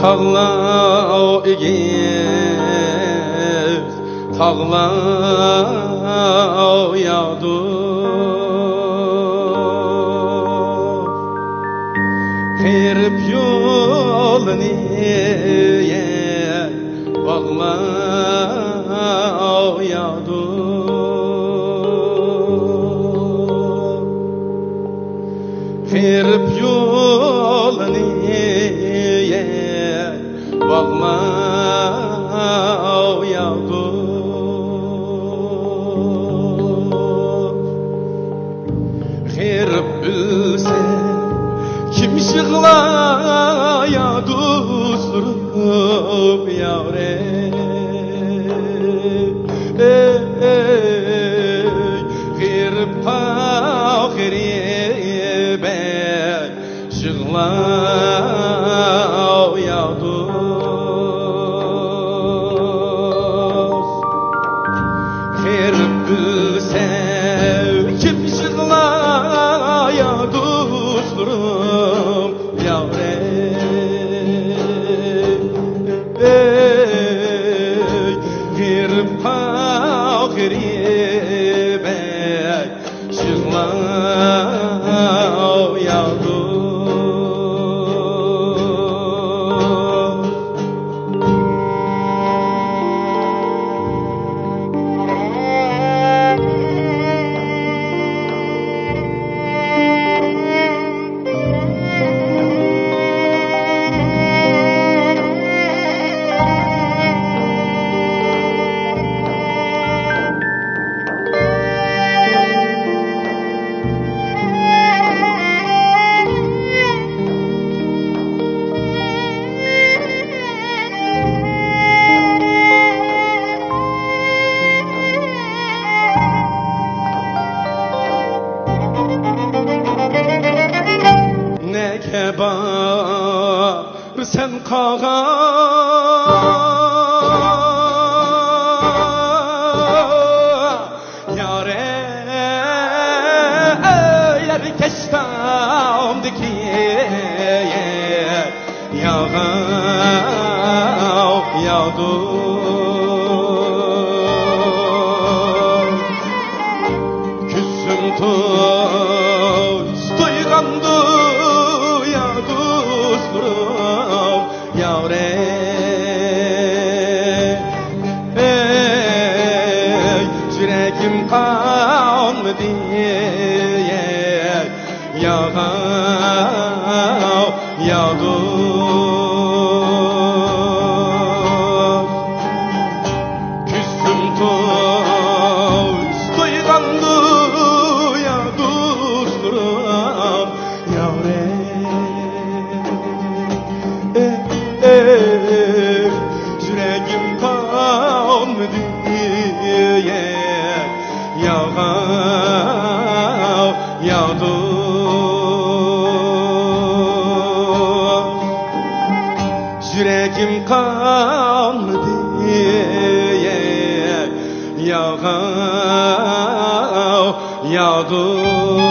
Sağla egiz tağla yağdır Kırıp yolunu bağla yağdır Kırıp yolunu bağla yağdır Kırıp bilse kim şıqlaya dusturup yavre Kırıp ahiribe şıqlaya yağdır Kırıp bilse kim şıqlaya dusturup yavre Kırıp ahiribe şıqlaya yağdır Ne kebar sen kağa yare yer keştamdaki yağa yağdır küsüm tuz duygandı yavre yüreğim kanlı diye yağa yağdır küstüm tuz duygandı yağdır yavre yüreğim kanlı diye yağa yağdır yüreğim kanlı diye yağa yağdır